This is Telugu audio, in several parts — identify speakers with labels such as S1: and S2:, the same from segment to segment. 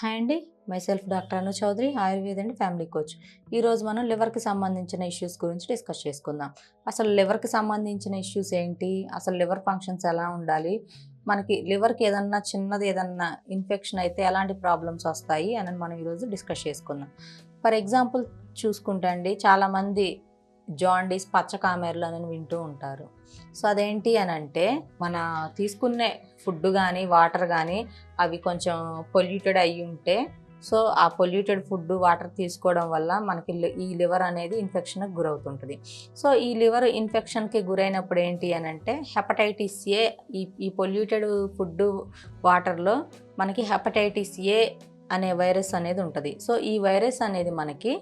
S1: హాయ్ అండి, myself doctor Anu Chowdary, Ayurveda and family coach. ఈరోజు మనం లివర్కి సంబంధించిన ఇష్యూస్ గురించి డిస్కస్ చేసుకుందాం. అసలు లివర్కి సంబంధించిన ఇష్యూస్ ఏంటి, అసలు లివర్ ఫంక్షన్స్ ఎలా ఉండాలి, మనకి లివర్కి ఏదన్నా చిన్నది ఏదన్నా ఇన్ఫెక్షన్ అయితే ఎలాంటి ప్రాబ్లమ్స్ వస్తాయి అని మనం ఈరోజు డిస్కస్ చేసుకుందాం. ఫర్ ఎగ్జాంపుల్ చూసుకుంటే అండి, చాలామంది జాండీస్ పచ్చకామెర్లు అని వింటూ ఉంటారు. సో అదేంటి అని అంటే, మన తీసుకునే ఫుడ్ కానీ వాటర్ కానీ అవి కొంచెం పొల్యూటెడ్ అయ్యి ఉంటే, సో ఆ పొల్యూటెడ్ ఫుడ్ వాటర్ తీసుకోవడం వల్ల మనకి ఈ లివర్ అనేది ఇన్ఫెక్షన్కి గురవుతుంటుంది. సో ఈ లివర్ ఇన్ఫెక్షన్కి గురైనప్పుడు ఏంటి అని అంటే, హెపటైటిస్ ఏ, ఈ పొల్యూటెడ్ ఫుడ్ వాటర్లో మనకి హెపటైటిస్ ఏ అనే వైరస్ అనేది ఉంటుంది. సో ఈ వైరస్ అనేది మనకి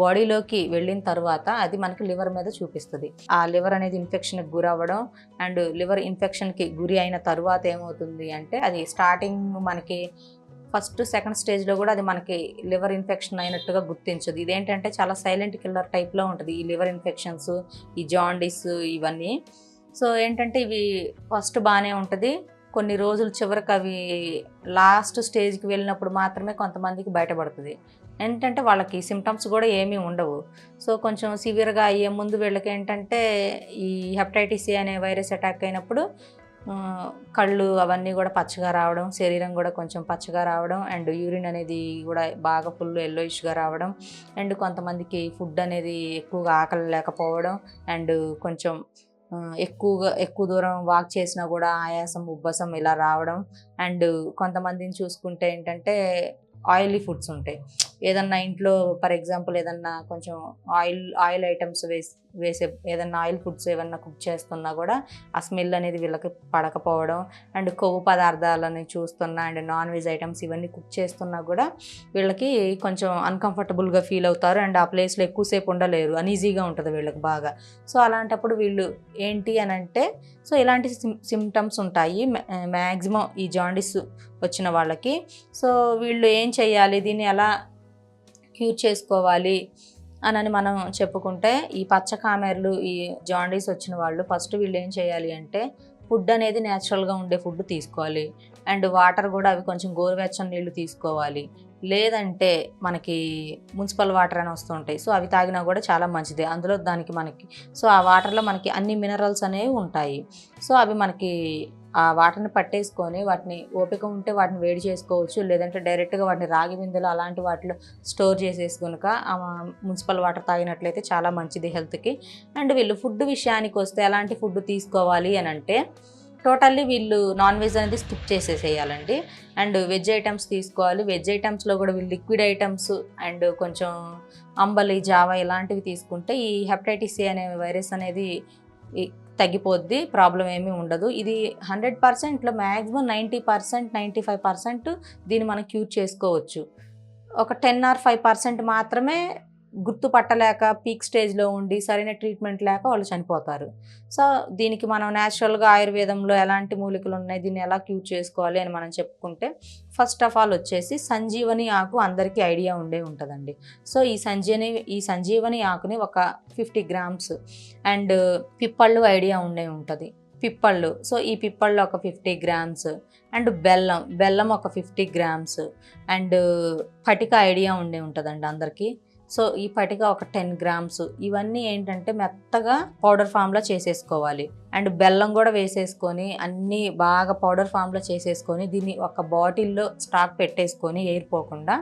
S1: బాడీలోకి వెళ్ళిన తర్వాత అది మనకి లివర్ మీద చూపిస్తుంది. ఆ లివర్ అనేది ఇన్ఫెక్షన్కి గురవ్వడం అండ్ లివర్ ఇన్ఫెక్షన్కి గురి అయిన తర్వాత ఏమవుతుంది అంటే, అది స్టార్టింగ్ మనకి ఫస్ట్ సెకండ్ స్టేజ్లో కూడా అది మనకి లివర్ ఇన్ఫెక్షన్ అయినట్టుగా గుర్తించదు. ఇదేంటంటే చాలా సైలెంట్ కిల్లర్ టైప్లో ఉంటుంది ఈ లివర్ ఇన్ఫెక్షన్స్, ఈ జాండీస్ ఇవన్నీ. సో ఏంటంటే ఇవి ఫస్ట్ బాగానే ఉంటుంది, కొన్ని రోజులు చివరికి అవి లాస్ట్ స్టేజ్కి వెళ్ళినప్పుడు మాత్రమే కొంతమందికి బయటపడుతుంది. ఏంటంటే వాళ్ళకి సిమ్టమ్స్ కూడా ఏమీ ఉండవు. సో కొంచెం సివియర్గా అయ్యే ముందు వీళ్ళకి ఏంటంటే ఈ హెపటైటిస్ ఏ అనే వైరస్ అటాక్ అయినప్పుడు కళ్ళు అవన్నీ కూడా పచ్చగా రావడం, శరీరం కూడా కొంచెం పచ్చగా రావడం అండ్ యూరిన్ అనేది కూడా బాగా ఫుల్ ఎల్లోయిష్గా రావడం అండ్ కొంతమందికి ఫుడ్ అనేది ఎక్కువగా ఆకలి లేకపోవడం అండ్ కొంచెం ఎక్కువ దూరం వాక్ చేసినా కూడా ఆయాసం, ఉబ్బసం ఇలా రావడం అండ్ కొంతమందిని చూసుకుంటే ఏంటంటే ఆయిలీ ఫుడ్స్ ఉంటాయి. ఏదన్నా ఇంట్లో ఫర్ ఎగ్జాంపుల్ ఏదన్నా కొంచెం ఆయిల్ ఐటమ్స్ వేసే ఏదన్నా ఆయిల్ ఫుడ్స్ ఏమన్నా కుక్ చేస్తున్నా కూడా ఆ స్మెల్ అనేది వీళ్ళకి పడకపోవడం అండ్ కొవ్వు పదార్థాలని చూస్తున్నా అండ్ నాన్ వెజ్ ఐటమ్స్ ఇవన్నీ కుక్ చేస్తున్నా కూడా వీళ్ళకి కొంచెం అన్కంఫర్టబుల్గా ఫీల్ అవుతారు అండ్ ఆ ప్లేస్లో ఎక్కువసేపు ఉండలేరు, అనీజీగా ఉంటుంది వీళ్ళకి బాగా. సో అలాంటప్పుడు వీళ్ళు ఏంటి అని అంటే, సో ఇలాంటి సిమ్టమ్స్ ఉంటాయి మ్యాక్సిమం ఈ జాండీస్ వచ్చిన వాళ్ళకి. సో వీళ్ళు ఏం చేయాలి, దీన్ని ఎలా క్యూర్ చేసుకోవాలి అని మనం చెప్పుకుంటే, ఈ పచ్చకామెర్లు ఈ జాండీస్ వచ్చిన వాళ్ళు ఫస్ట్ వీళ్ళు ఏం చేయాలి అంటే, ఫుడ్ అనేది న్యాచురల్గా ఉండే ఫుడ్ తీసుకోవాలి అండ్ వాటర్ కూడా అవి కొంచెం గోరువెచ్చని నీళ్ళు తీసుకోవాలి. లేదంటే మనకి మున్సిపల్ వాటర్ అని వస్తుంటాయి, సో అవి తాగినా కూడా చాలా మంచిది. అందులో దానికి మనకి సో ఆ వాటర్లో మనకి అన్ని మినరల్స్ అనేవి ఉంటాయి. సో అవి మనకి ఆ వాటర్ని పట్టేసుకొని వాటిని ఓపిక ఉంటే వాటిని వేడి చేసుకోవచ్చు, లేదంటే డైరెక్ట్గా వాటిని రాగి బిందెలు అలాంటి వాటిలో స్టోర్ చేసేసుకునుక మున్సిపల్ వాటర్ తాగినట్లయితే చాలా మంచిది హెల్త్కి. అండ్ వీళ్ళు ఫుడ్ విషయానికి వస్తే ఎలాంటి ఫుడ్ తీసుకోవాలి అని అంటే, టోటల్లీ వీళ్ళు నాన్ వెజ్ అనేది స్కిప్ చేసేసేయాలండి అండ్ వెజ్ ఐటమ్స్ తీసుకోవాలి. వెజ్ ఐటమ్స్లో కూడా వీళ్ళు లిక్విడ్ ఐటమ్స్ అండ్ కొంచెం అంబలి, జావా ఇలాంటివి తీసుకుంటే ఈ హెపటైటిస్ ఏ అనే వైరస్ అనేది తగ్గిపోద్ది, ప్రాబ్లం ఏమీ ఉండదు. ఇది 100%లో మ్యాక్సిమం 90%, 95% దీన్ని మనం క్యూర్ చేసుకోవచ్చు. ఒక 10 or 5% మాత్రమే గుర్తుపట్టలేక పీక్ స్టేజ్లో ఉండి సరైన ట్రీట్మెంట్ లేక వాళ్ళు చనిపోతారు. సో దీనికి మనం న్యాచురల్గా ఆయుర్వేదంలో ఎలాంటి మూలికలు ఉన్నాయి, దీన్ని ఎలా క్యూర్ చేసుకోవాలి అని మనం చెప్పుకుంటే, ఫస్ట్ ఆఫ్ ఆల్ వచ్చేసి సంజీవని ఆకు అందరికీ ఐడియా ఉంటుందండి. సో ఈ సంజీవని ఆకుని ఒక 50 grams అండ్ పిప్పళ్ళు ఐడియా ఉంటుంది, పిప్పళ్ళు. సో ఈ పిప్పళ్ళు ఒక 50 grams అండ్ బెల్లం ఒక 50 grams అండ్ పటిక ఐడియా ఉంటుందండి అందరికీ. సో ఈ పటిక ఒక 10 grams. ఇవన్నీ ఏంటంటే మెత్తగా పౌడర్ ఫామ్లో చేసేసుకోవాలి అండ్ బెల్లం కూడా వేసేసుకొని అన్నీ బాగా పౌడర్ ఫామ్లో చేసేసుకొని దీన్ని ఒక బాటిల్లో స్టాక్ పెట్టేసుకొని ఎయిర్ పోకుండా.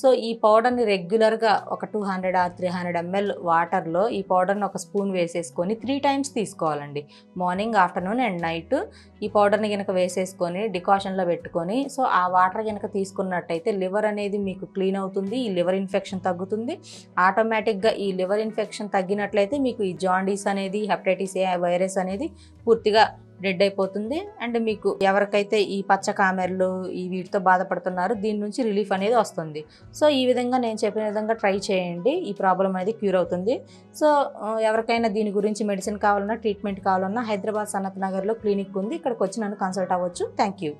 S1: సో ఈ పౌడర్ని రెగ్యులర్గా ఒక 200 or 300 ml వాటర్లో ఈ పౌడర్ని ఒక స్పూన్ వేసేసుకొని 3 times తీసుకోవాలండి, మార్నింగ్, ఆఫ్టర్నూన్ అండ్ నైట్. ఈ పౌడర్ని కనుక వేసేసుకొని డికాషన్లో పెట్టుకొని సో ఆ వాటర్ కనుక తీసుకున్నట్టయితే లివర్ అనేది మీకు క్లీన్ అవుతుంది, ఈ లివర్ ఇన్ఫెక్షన్ తగ్గుతుంది. ఆటోమేటిక్గా ఈ లివర్ ఇన్ఫెక్షన్ తగ్గినట్లయితే మీకు ఈ జాండీస్ అనేది, హెపటైటిస్ ఏ వైరస్ అనేది పూర్తిగా డెడ్ అయిపోతుంది అండ్ మీకు ఎవరికైతే ఈ పచ్చకామెర్లు ఈ వీటితో బాధపడుతున్నారో దీని నుంచి రిలీఫ్ అనేది వస్తుంది. సో ఈ విధంగా నేను చెప్పిన విధంగా ట్రై చేయండి, ఈ ప్రాబ్లం అనేది క్యూర్ అవుతుంది. సో ఎవరికైనా దీని గురించి మెడిసిన్ కావాలన్నా, ట్రీట్మెంట్ కావాలన్నా హైదరాబాద్ సనత్ నగర్లో క్లినిక్ ఉంది, ఇక్కడికి వచ్చి నన్ను కన్సల్ట్ అవ్వచ్చు. Thank you.